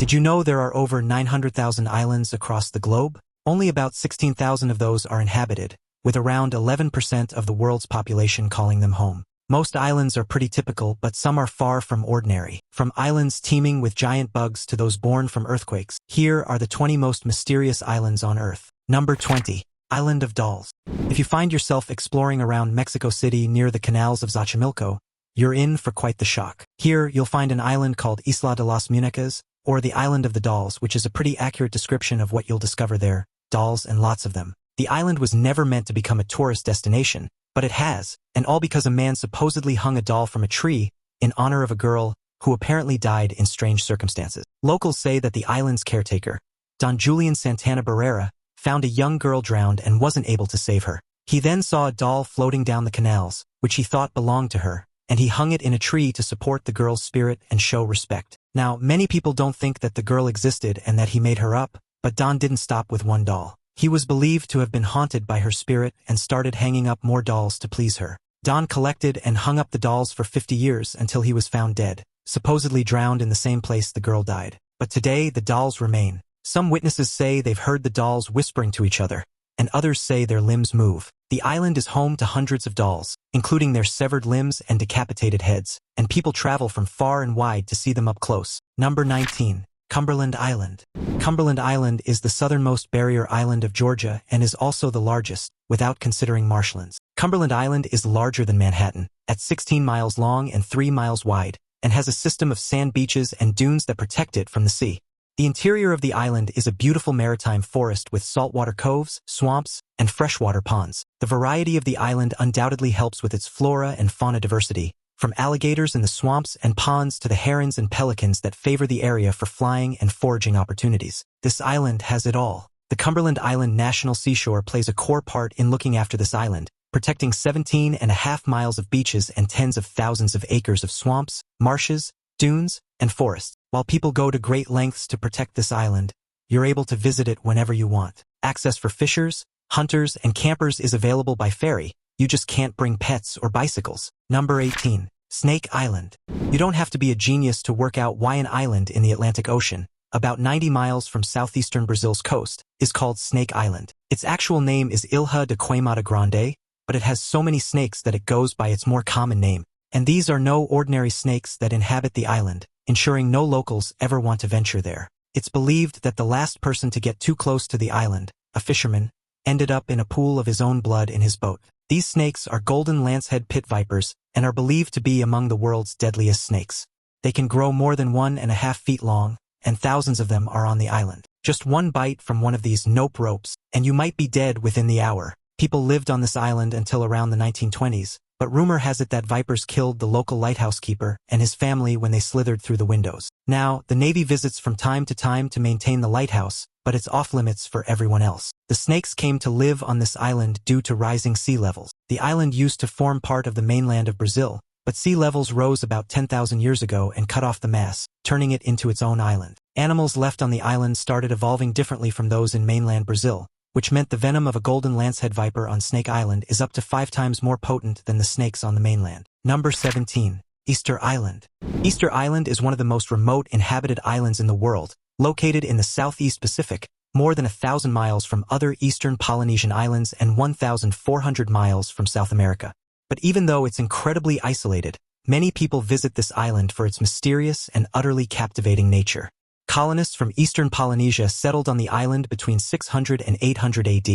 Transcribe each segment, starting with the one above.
Did you know there are over 900,000 islands across the globe? Only about 16,000 of those are inhabited, with around 11% of the world's population calling them home. Most islands are pretty typical, but some are far from ordinary. From islands teeming with giant bugs to those born from earthquakes, here are the 20 most mysterious islands on Earth. Number 20. Island of Dolls. If you find yourself exploring around Mexico City near the canals of Xochimilco, you're in for quite the shock. Here, you'll find an island called Isla de las Muñecas, or the Island of the Dolls, which is a pretty accurate description of what you'll discover there. Dolls, and lots of them. The island was never meant to become a tourist destination, but it has, and all because a man supposedly hung a doll from a tree in honor of a girl who apparently died in strange circumstances. Locals say that the island's caretaker, Don Julian Santana Barrera, found a young girl drowned and wasn't able to save her. He then saw a doll floating down the canals, which he thought belonged to her, and he hung it in a tree to support the girl's spirit and show respect. Now, many people don't think that the girl existed and that he made her up, but Don didn't stop with one doll. He was believed to have been haunted by her spirit and started hanging up more dolls to please her. Don collected and hung up the dolls for 50 years until he was found dead, supposedly drowned in the same place the girl died. But today, the dolls remain. Some witnesses say they've heard the dolls whispering to each other, and others say their limbs move. The island is home to hundreds of dolls, including their severed limbs and decapitated heads, and people travel from far and wide to see them up close. Number 19. Cumberland Island. Cumberland Island is the southernmost barrier island of Georgia and is also the largest, without considering marshlands. Cumberland Island is larger than Manhattan, at 16 miles long and 3 miles wide, and has a system of sand beaches and dunes that protect it from the sea. The interior of the island is a beautiful maritime forest with saltwater coves, swamps, and freshwater ponds. The variety of the island undoubtedly helps with its flora and fauna diversity, from alligators in the swamps and ponds to the herons and pelicans that favor the area for flying and foraging opportunities. This island has it all. The Cumberland Island National Seashore plays a core part in looking after this island, protecting 17.5 miles of beaches and tens of thousands of acres of swamps, marshes, dunes, and forests. While people go to great lengths to protect this island, you're able to visit it whenever you want. Access for fishers, hunters, and campers is available by ferry. You just can't bring pets or bicycles. Number 18. Snake Island. You don't have to be a genius to work out why an island in the Atlantic Ocean, about 90 miles from southeastern Brazil's coast, is called Snake Island. Its actual name is Ilha de Queimada Grande, but it has so many snakes that it goes by its more common name. And these are no ordinary snakes that inhabit the island, ensuring no locals ever want to venture there. It's believed that the last person to get too close to the island, a fisherman, ended up in a pool of his own blood in his boat. These snakes are golden lancehead pit vipers and are believed to be among the world's deadliest snakes. They can grow more than 1.5 feet long, and thousands of them are on the island. Just one bite from one of these nope ropes, and you might be dead within the hour. People lived on this island until around the 1920s, but rumor has it that vipers killed the local lighthouse keeper and his family when they slithered through the windows. Now, the Navy visits from time to maintain the lighthouse, but it's off-limits for everyone else. The snakes came to live on this island due to rising sea levels. The island used to form part of the mainland of Brazil, but sea levels rose about 10,000 years ago and cut off the mass, turning it into its own island. Animals left on the island started evolving differently from those in mainland Brazil, which meant the venom of a golden lancehead viper on Snake Island is up to 5 times more potent than the snakes on the mainland. Number 17. Easter Island. Easter Island is one of the most remote inhabited islands in the world, located in the Southeast Pacific, more than 1,000 miles from other eastern Polynesian islands and 1,400 miles from South America. But even though it's incredibly isolated, many people visit this island for its mysterious and utterly captivating nature. Colonists from eastern Polynesia settled on the island between 600 and 800 AD,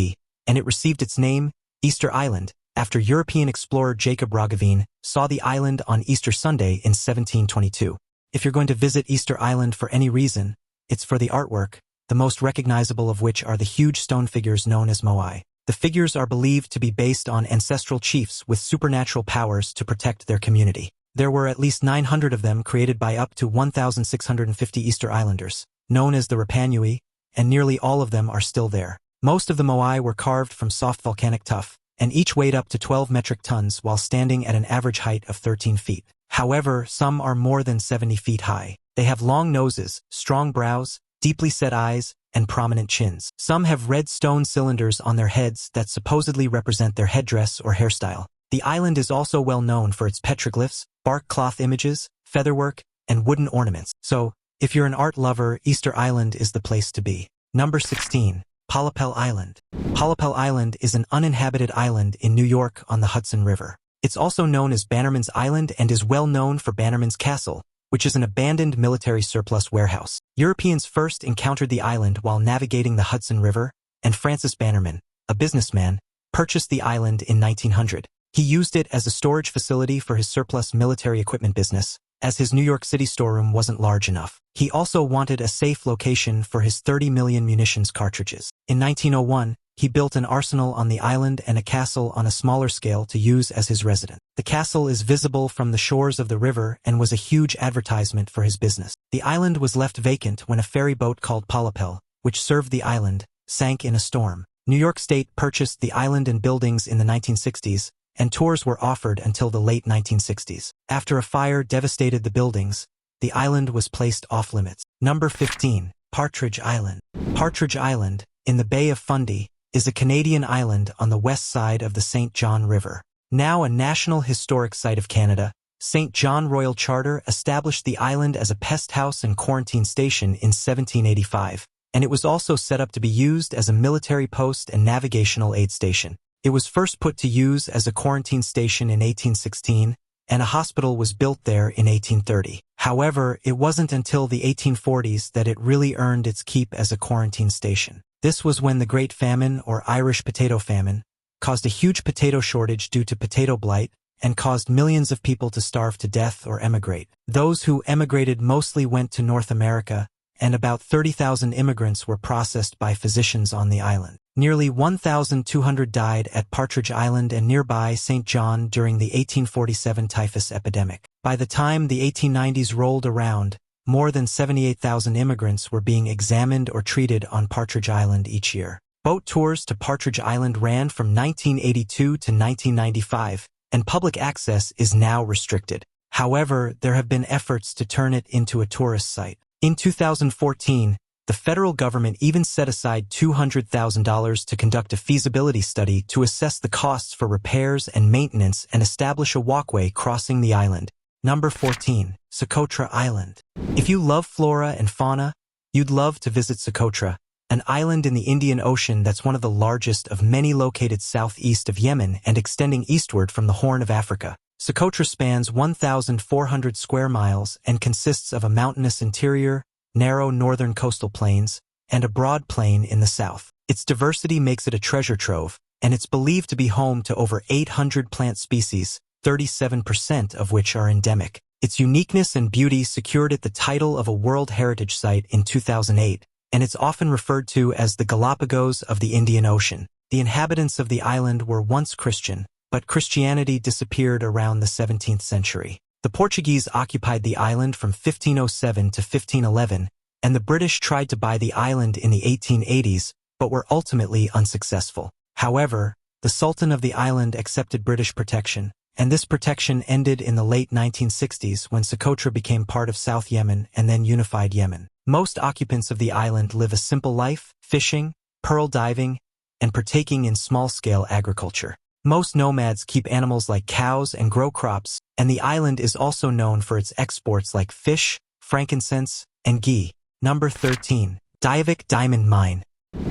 and it received its name, Easter Island, after European explorer Jacob Roggeveen saw the island on Easter Sunday in 1722. If you're going to visit Easter Island for any reason, it's for the artwork, the most recognizable of which are the huge stone figures known as moai. The figures are believed to be based on ancestral chiefs with supernatural powers to protect their community. There were at least 900 of them created by up to 1,650 Easter Islanders, known as the Rapanui, and nearly all of them are still there. Most of the moai were carved from soft volcanic tuff, and each weighed up to 12 metric tons while standing at an average height of 13 feet. However, some are more than 70 feet high. They have long noses, strong brows, deeply set eyes, and prominent chins. Some have red stone cylinders on their heads that supposedly represent their headdress or hairstyle. The island is also well known for its petroglyphs, bark cloth images, featherwork, and wooden ornaments. So, If you're an art lover, Easter Island is the place to be. Number 16. Pollepel Island. Pollepel Island is an uninhabited island in New York on the Hudson River. It's also known as Bannerman's Island and is well known for Bannerman's Castle, which is an abandoned military surplus warehouse. Europeans first encountered the island while navigating the Hudson River, and Francis Bannerman, a businessman, purchased the island in 1900. He used it as a storage facility for his surplus military equipment business, as his New York City storeroom wasn't large enough. He also wanted a safe location for his 30 million munitions cartridges. In 1901, he built an arsenal on the island and a castle on a smaller scale to use as his residence. The castle is visible from the shores of the river and was a huge advertisement for his business. The island was left vacant when a ferry boat called Pollepel, which served the island, sank in a storm. New York State purchased the island and buildings in the 1960s, and tours were offered until the late 1960s. After a fire devastated the buildings, the island was placed off-limits. Number 15. Partridge Island. Partridge Island, in the Bay of Fundy, is a Canadian island on the west side of the St. John River. Now a National Historic Site of Canada, St. John Royal Charter established the island as a pest house and quarantine station in 1785, and it was also set up to be used as a military post and navigational aid station. It was first put to use as a quarantine station in 1816, and a hospital was built there in 1830. However, it wasn't until the 1840s that it really earned its keep as a quarantine station. This was when the Great Famine, or Irish Potato Famine, caused a huge potato shortage due to potato blight and caused millions of people to starve to death or emigrate. Those who emigrated mostly went to North America, and about 30,000 immigrants were processed by physicians on the island. Nearly 1,200 died at Partridge Island and nearby St. John during the 1847 typhus epidemic. By the time the 1890s rolled around, more than 78,000 immigrants were being examined or treated on Partridge Island each year. Boat tours to Partridge Island ran from 1982 to 1995, and public access is now restricted. However, there have been efforts to turn it into a tourist site. In 2014, the federal government even set aside $200,000 to conduct a feasibility study to assess the costs for repairs and maintenance and establish a walkway crossing the island. Number 14. Socotra Island. If you love flora and fauna, you'd love to visit Socotra, an island in the Indian Ocean that's one of the largest of many located southeast of Yemen and extending eastward from the Horn of Africa. Socotra spans 1,400 square miles and consists of a mountainous interior, narrow northern coastal plains, and a broad plain in the south. Its diversity makes it a treasure trove, and it's believed to be home to over 800 plant species, 37% of which are endemic. Its uniqueness and beauty secured it the title of a World Heritage Site in 2008, and it's often referred to as the Galapagos of the Indian Ocean. The inhabitants of the island were once Christian, but Christianity disappeared around the 17th century. The Portuguese occupied the island from 1507 to 1511, and the British tried to buy the island in the 1880s, but were ultimately unsuccessful. However, the Sultan of the island accepted British protection, and this protection ended in the late 1960s when Socotra became part of South Yemen and then unified Yemen. Most occupants of the island live a simple life, fishing, pearl diving, and partaking in small-scale agriculture. Most nomads keep animals like cows and grow crops, and the island is also known for its exports like fish, frankincense, and ghee. Number 13. Diavik Diamond Mine.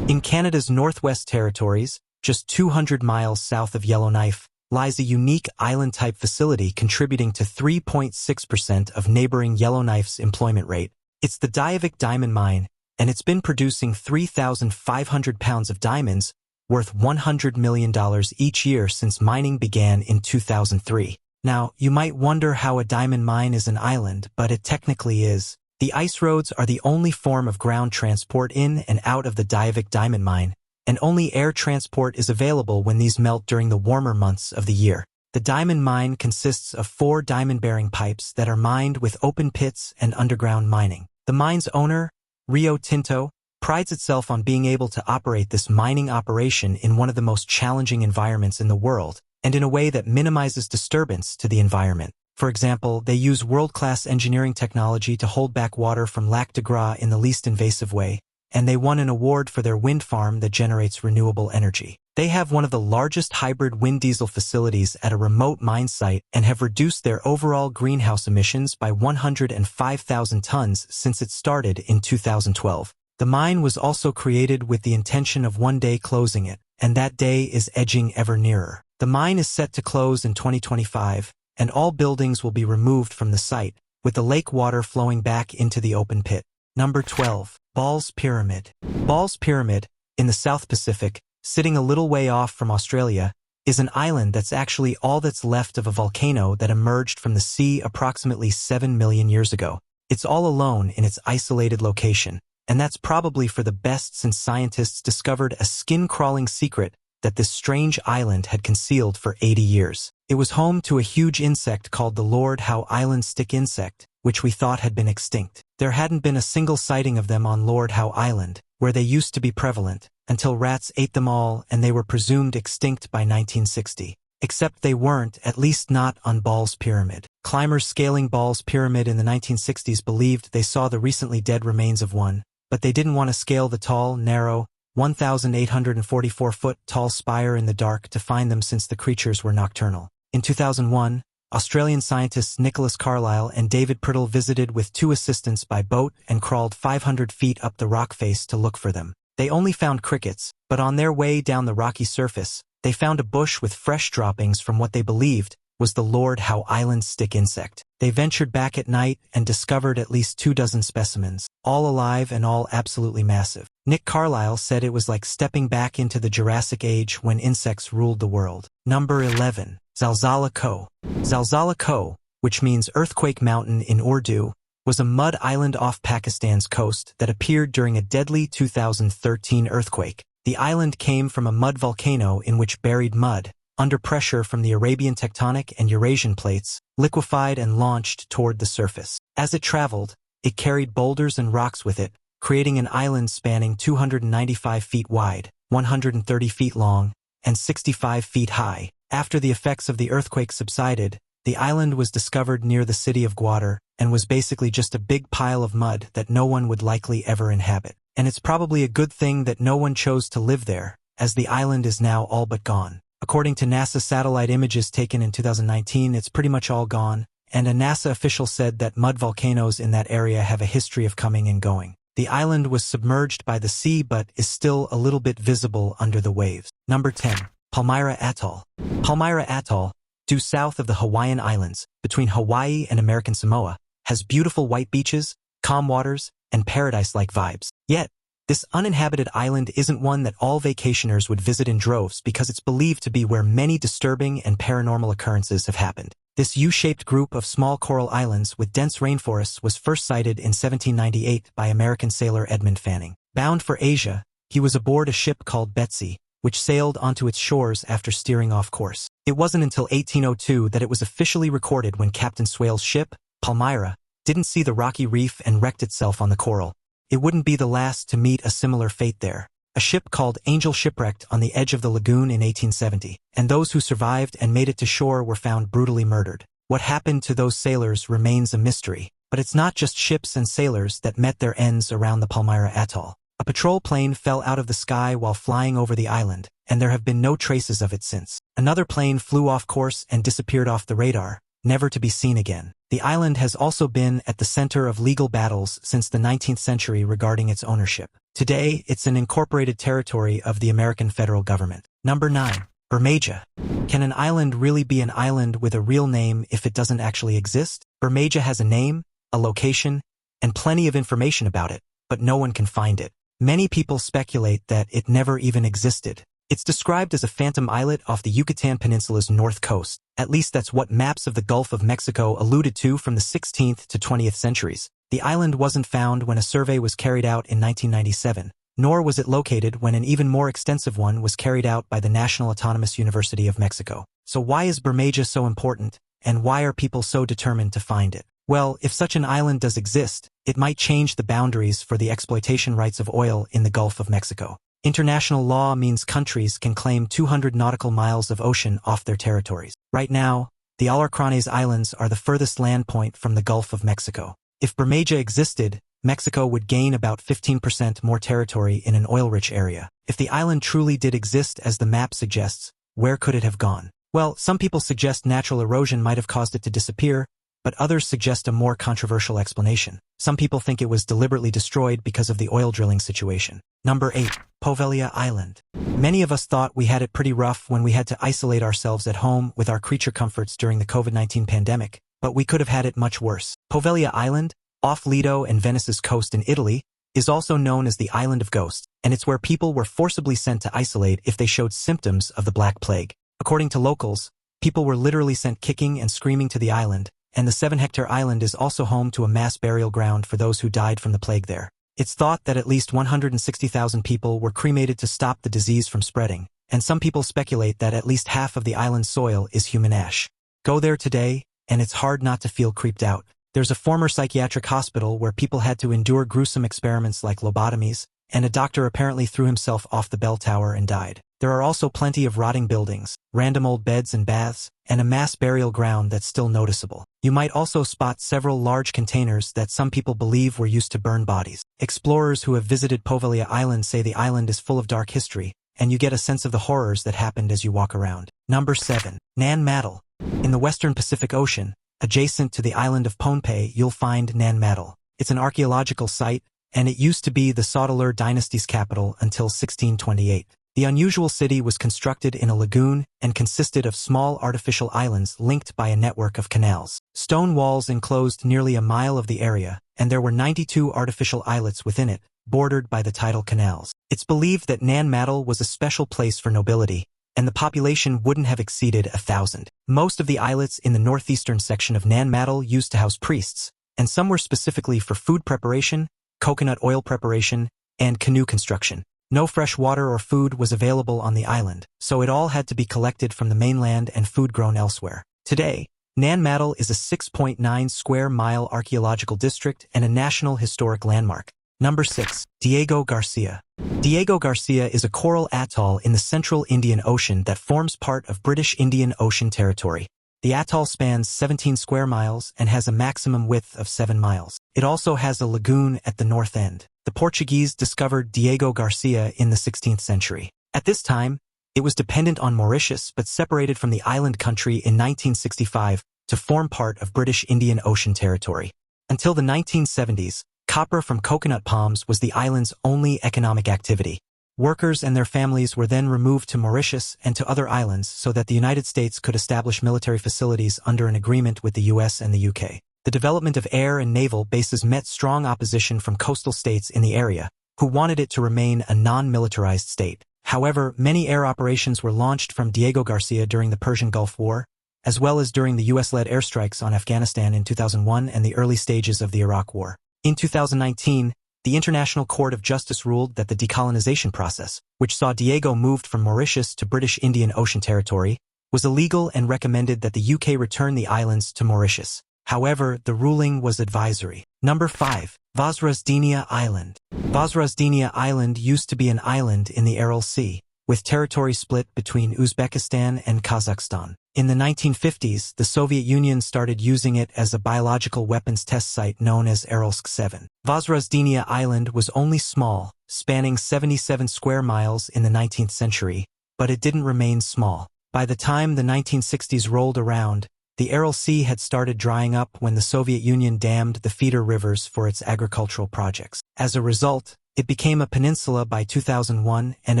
In Canada's Northwest Territories, just 200 miles south of Yellowknife, lies a unique island-type facility contributing to 3.6% of neighboring Yellowknife's employment rate. It's the Diavik Diamond Mine, and it's been producing 3,500 pounds of diamonds, worth $100 million each year since mining began in 2003. Now, you might wonder how a diamond mine is an island, but it technically is. The ice roads are the only form of ground transport in and out of the Diavik Diamond Mine, and only air transport is available when these melt during the warmer months of the year. The diamond mine consists of 4 diamond-bearing pipes that are mined with open pits and underground mining. The mine's owner, Rio Tinto, prides itself on being able to operate this mining operation in one of the most challenging environments in the world, and in a way that minimizes disturbance to the environment. For example, they use world-class engineering technology to hold back water from Lac de Gras in the least invasive way, and they won an award for their wind farm that generates renewable energy. They have one of the largest hybrid wind diesel facilities at a remote mine site and have reduced their overall greenhouse emissions by 105,000 tons since it started in 2012. The mine was also created with the intention of one day closing it, and that day is edging ever nearer. The mine is set to close in 2025, and all buildings will be removed from the site, with the lake water flowing back into the open pit. Number 12. Ball's Pyramid. Ball's Pyramid, in the South Pacific, sitting a little way off from Australia, is an island that's actually all that's left of a volcano that emerged from the sea approximately 7 million years ago. It's all alone in its isolated location, and that's probably for the best since scientists discovered a skin-crawling secret that this strange island had concealed for 80 years. It was home to a huge insect called the Lord Howe Island stick insect, which we thought had been extinct. There hadn't been a single sighting of them on Lord Howe Island, where they used to be prevalent, until rats ate them all and they were presumed extinct by 1960. Except they weren't, at least not on Ball's Pyramid. Climbers scaling Ball's Pyramid in the 1960s believed they saw the recently dead remains of one, but they didn't want to scale the tall, narrow, 1,844-foot tall spire in the dark to find them since the creatures were nocturnal. In 2001, Australian scientists Nicholas Carlisle and David Priddle visited with 2 assistants by boat and crawled 500 feet up the rock face to look for them. They only found crickets, but on their way down the rocky surface, they found a bush with fresh droppings from what they believed was the Lord Howe Island stick insect. They ventured back at night and discovered at least 24 specimens, all alive and all absolutely massive. Nick Carlisle said it was like stepping back into the Jurassic Age when insects ruled the world. Number 11. Zalzala Koh. Zalzala Koh, which means Earthquake Mountain in Urdu, was a mud island off Pakistan's coast that appeared during a deadly 2013 earthquake. The island came from a mud volcano in which buried mud, under pressure from the Arabian tectonic and Eurasian plates, liquefied and launched toward the surface. As it traveled, it carried boulders and rocks with it, creating an island spanning 295 feet wide, 130 feet long, and 65 feet high. After the effects of the earthquake subsided, the island was discovered near the city of Gwadar and was basically just a big pile of mud that no one would likely ever inhabit. And it's probably a good thing that no one chose to live there, as the island is now all but gone. According to NASA satellite images taken in 2019, it's pretty much all gone, and a NASA official said that mud volcanoes in that area have a history of coming and going. The island was submerged by the sea but is still a little bit visible under the waves. Number 10. Palmyra Atoll. Palmyra Atoll, due south of the Hawaiian Islands, between Hawaii and American Samoa, has beautiful white beaches, calm waters, and paradise-like vibes. Yet, this uninhabited island isn't one that all vacationers would visit in droves because it's believed to be where many disturbing and paranormal occurrences have happened. This U-shaped group of small coral islands with dense rainforests was first sighted in 1798 by American sailor Edmund Fanning. Bound for Asia, he was aboard a ship called Betsy, which sailed onto its shores after steering off course. It wasn't until 1802 that it was officially recorded when Captain Swale's ship, Palmyra, didn't see the rocky reef and wrecked itself on the coral. It wouldn't be the last to meet a similar fate there. A ship called Angel shipwrecked on the edge of the lagoon in 1870, and those who survived and made it to shore were found brutally murdered. What happened to those sailors remains a mystery, but it's not just ships and sailors that met their ends around the Palmyra Atoll. A patrol plane fell out of the sky while flying over the island, and there have been no traces of it since. Another plane flew off course and disappeared off the radar, never to be seen again. The island has also been at the center of legal battles since the 19th century regarding its ownership. Today, it's an incorporated territory of the American federal government. Number 9. Bermeja. Can an island really be an island with a real name if it doesn't actually exist? Bermeja has a name, a location, and plenty of information about it, but no one can find it. Many people speculate that it never even existed. It's described as a phantom islet off the Yucatan Peninsula's north coast. At least that's what maps of the Gulf of Mexico alluded to from the 16th to 20th centuries. The island wasn't found when a survey was carried out in 1997, nor was it located when an even more extensive one was carried out by the National Autonomous University of Mexico. So why is Bermeja so important, and why are people so determined to find it? Well, if such an island does exist, it might change the boundaries for the exploitation rights of oil in the Gulf of Mexico. International law means countries can claim 200 nautical miles of ocean off their territories. Right now, the Alarcranes Islands are the furthest land point from the Gulf of Mexico. If Bermeja existed, Mexico would gain about 15% more territory in an oil-rich area. If the island truly did exist as the map suggests, where could it have gone? Well, some people suggest natural erosion might have caused it to disappear, but others suggest a more controversial explanation. Some people think it was deliberately destroyed because of the oil drilling situation. Number 8. Poveglia Island. Many of us thought we had it pretty rough when we had to isolate ourselves at home with our creature comforts during the COVID-19 pandemic, but we could have had it much worse. Poveglia Island, off Lido and Venice's coast in Italy, is also known as the Island of Ghosts, and it's where people were forcibly sent to isolate if they showed symptoms of the Black Plague. According to locals, people were literally sent kicking and screaming to the island, and the 7-hectare island is also home to a mass burial ground for those who died from the plague there. It's thought that at least 160,000 people were cremated to stop the disease from spreading, and some people speculate that at least half of the island's soil is human ash. Go there today, and it's hard not to feel creeped out. There's a former psychiatric hospital where people had to endure gruesome experiments like lobotomies, and a doctor apparently threw himself off the bell tower and died. There are also plenty of rotting buildings, random old beds and baths, and a mass burial ground that's still noticeable. You might also spot several large containers that some people believe were used to burn bodies. Explorers who have visited Poveglia Island say the island is full of dark history, and you get a sense of the horrors that happened as you walk around. Number 7. Nan Madol. In the western Pacific Ocean, adjacent to the island of Pohnpei, you'll find Nan Madol. It's an archaeological site, and it used to be the Socotra dynasty's capital until 1628. The unusual city was constructed in a lagoon and consisted of small artificial islands linked by a network of canals. Stone walls enclosed nearly a mile of the area, and there were 92 artificial islets within it, bordered by the tidal canals. It's believed that Nan Madol was a special place for nobility, and the population wouldn't have exceeded 1,000. Most of the islets in the northeastern section of Nan Madol used to house priests, and some were specifically for food preparation, coconut oil preparation, and canoe construction. No fresh water or food was available on the island, so it all had to be collected from the mainland and food grown elsewhere. Today, Nan Madol is a 6.9 square mile archaeological district and a National Historic Landmark. Number 6. Diego Garcia. Diego Garcia is a coral atoll in the central Indian Ocean that forms part of British Indian Ocean territory. The atoll spans 17 square miles and has a maximum width of 7 miles. It also has a lagoon at the north end. The Portuguese discovered Diego Garcia in the 16th century. At this time, it was dependent on Mauritius but separated from the island country in 1965 to form part of British Indian Ocean territory. Until the 1970s, copra from coconut palms was the island's only economic activity. Workers and their families were then removed to Mauritius and to other islands so that the United States could establish military facilities under an agreement with the US and the UK. The development of air and naval bases met strong opposition from coastal states in the area, who wanted it to remain a non-militarized state. However, many air operations were launched from Diego Garcia during the Persian Gulf War, as well as during the US-led airstrikes on Afghanistan in 2001 and the early stages of the Iraq War. In 2019, the International Court of Justice ruled that the decolonization process, which saw Diego moved from Mauritius to British Indian Ocean territory, was illegal and recommended that the UK return the islands to Mauritius. However, the ruling was advisory. Number 5. Vozrozhdeniya Island. Vozrozhdeniya Island used to be an island in the Aral Sea, with territory split between Uzbekistan and Kazakhstan. In the 1950s, the Soviet Union started using it as a biological weapons test site known as Aralsk 7. Vozrozhdeniya Island was only small, spanning 77 square miles in the 19th century, but it didn't remain small. By the time the 1960s rolled around, the Aral Sea had started drying up when the Soviet Union dammed the feeder rivers for its agricultural projects. As a result, it became a peninsula by 2001 and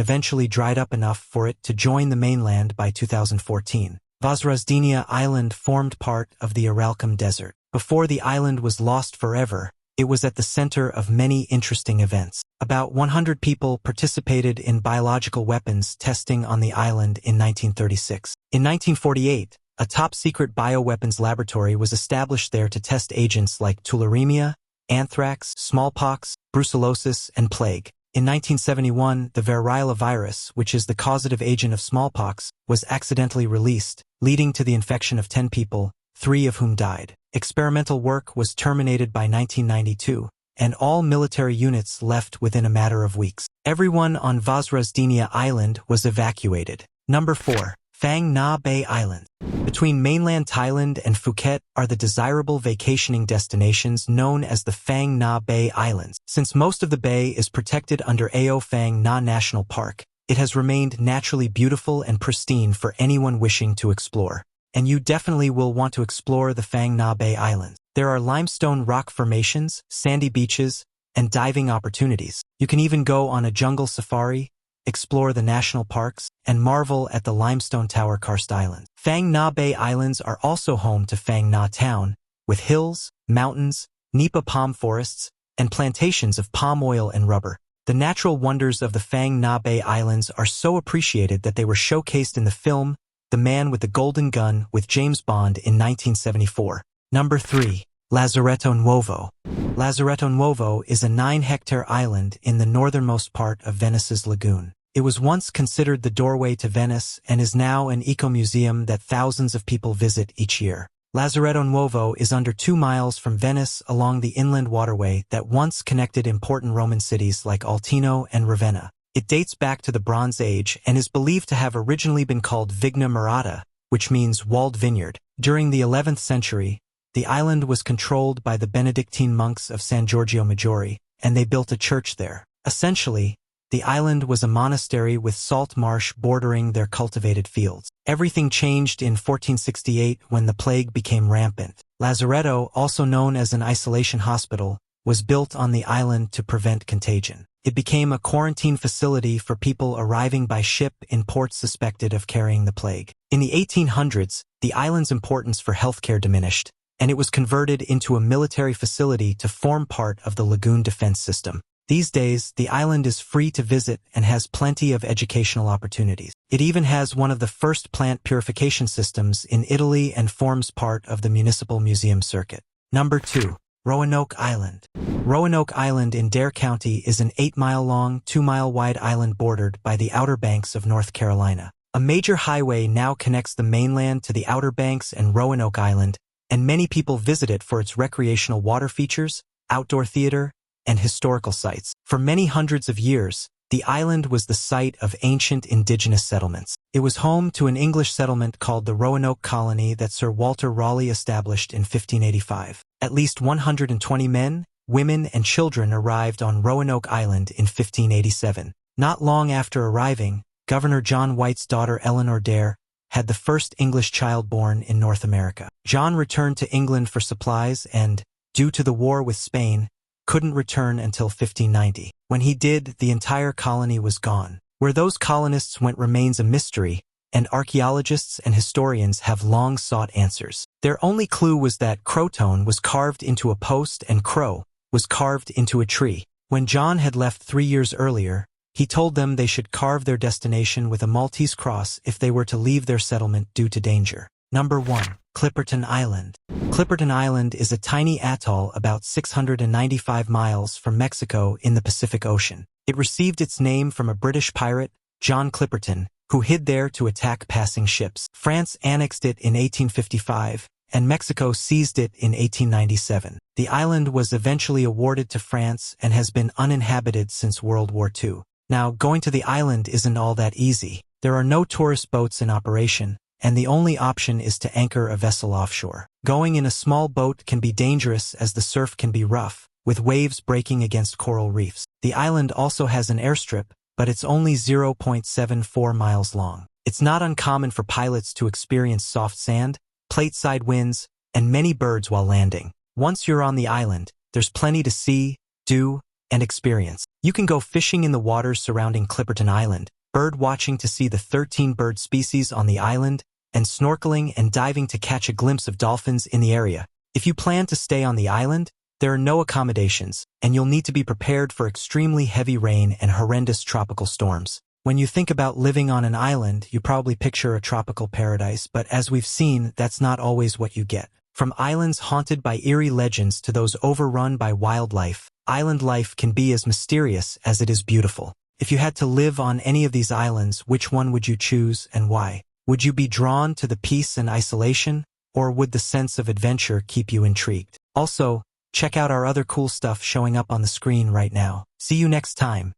eventually dried up enough for it to join the mainland by 2014. Vozrozhdeniya Island formed part of the Aralkum Desert. Before the island was lost forever, it was at the center of many interesting events. About 100 people participated in biological weapons testing on the island in 1936. In 1948, a top-secret bioweapons laboratory was established there to test agents like tularemia, anthrax, smallpox, brucellosis, and plague. In 1971, the variola virus, which is the causative agent of smallpox, was accidentally released, leading to the infection of 10 people, 3 of whom died. Experimental work was terminated by 1992, and all military units left within a matter of weeks. Everyone on Vozrozhdeniya Island was evacuated. Number 4. Phang Nga Bay Islands. Between mainland Thailand and Phuket are the desirable vacationing destinations known as the Phang Nga Bay Islands. Since most of the bay is protected under Ao Phang Nga National Park, it has remained naturally beautiful and pristine for anyone wishing to explore. And you definitely will want to explore the Phang Nga Bay Islands. There are limestone rock formations, sandy beaches, and diving opportunities. You can even go on a jungle safari, explore the national parks, and marvel at the limestone tower karst islands. Phang Nga Bay Islands are also home to Phang Nga Town, with hills, mountains, nipa palm forests, and plantations of palm oil and rubber. The natural wonders of the Phang Nga Bay Islands are so appreciated that they were showcased in the film The Man with the Golden Gun with James Bond in 1974. Number 3. Lazzaretto Nuovo. Lazzaretto Nuovo is a 9-hectare island in the northernmost part of Venice's lagoon. It was once considered the doorway to Venice and is now an eco-museum that thousands of people visit each year. Lazzaretto Nuovo is under 2 miles from Venice along the inland waterway that once connected important Roman cities like Altino and Ravenna. It dates back to the Bronze Age and is believed to have originally been called Vigna Murata, which means walled vineyard. During the 11th century, the island was controlled by the Benedictine monks of San Giorgio Maggiore, and they built a church there. Essentially, the island was a monastery with salt marsh bordering their cultivated fields. Everything changed in 1468 when the plague became rampant. Lazzaretto, also known as an isolation hospital, was built on the island to prevent contagion. It became a quarantine facility for people arriving by ship in ports suspected of carrying the plague. In the 1800s, the island's importance for healthcare diminished, and it was converted into a military facility to form part of the lagoon defense system. These days, the island is free to visit and has plenty of educational opportunities. It even has one of the first plant purification systems in Italy and forms part of the municipal museum circuit. Number 2. Roanoke Island. Roanoke Island in Dare County is an 8-mile-long, 2-mile-wide island bordered by the Outer Banks of North Carolina. A major highway now connects the mainland to the Outer Banks and Roanoke Island, and many people visit it for its recreational water features, outdoor theater, and historical sites. For many hundreds of years, the island was the site of ancient indigenous settlements. It was home to an English settlement called the Roanoke Colony that Sir Walter Raleigh established in 1585. At least 120 men, women, and children arrived on Roanoke Island in 1587. Not long after arriving, Governor John White's daughter Eleanor Dare had the first English child born in North America. John returned to England for supplies and, due to the war with Spain, couldn't return until 1590. When he did, the entire colony was gone. Where those colonists went remains a mystery, and archaeologists and historians have long sought answers. Their only clue was that crowtone was carved into a post and crow was carved into a tree. When John had left 3 years earlier, he told them they should carve their destination with a Maltese cross if they were to leave their settlement due to danger. Number 1. Clipperton Island. Clipperton Island is a tiny atoll about 695 miles from Mexico in the Pacific Ocean. It received its name from a British pirate, John Clipperton, who hid there to attack passing ships. France annexed it in 1855, and Mexico seized it in 1897. The island was eventually awarded to France and has been uninhabited since World War II. Now, going to the island isn't all that easy. There are no tourist boats in operation, and the only option is to anchor a vessel offshore. Going in a small boat can be dangerous as the surf can be rough, with waves breaking against coral reefs. The island also has an airstrip, but it's only 0.74 miles long. It's not uncommon for pilots to experience soft sand, plateside winds, and many birds while landing. Once you're on the island, there's plenty to see, do, and experience. You can go fishing in the waters surrounding Clipperton Island, bird watching to see the 13 bird species on the island, and snorkeling and diving to catch a glimpse of dolphins in the area. If you plan to stay on the island, there are no accommodations, and you'll need to be prepared for extremely heavy rain and horrendous tropical storms. When you think about living on an island, you probably picture a tropical paradise, but as we've seen, that's not always what you get. From islands haunted by eerie legends to those overrun by wildlife, island life can be as mysterious as it is beautiful. If you had to live on any of these islands, which one would you choose and why? Would you be drawn to the peace and isolation, or would the sense of adventure keep you intrigued? Also, check out our other cool stuff showing up on the screen right now. See you next time.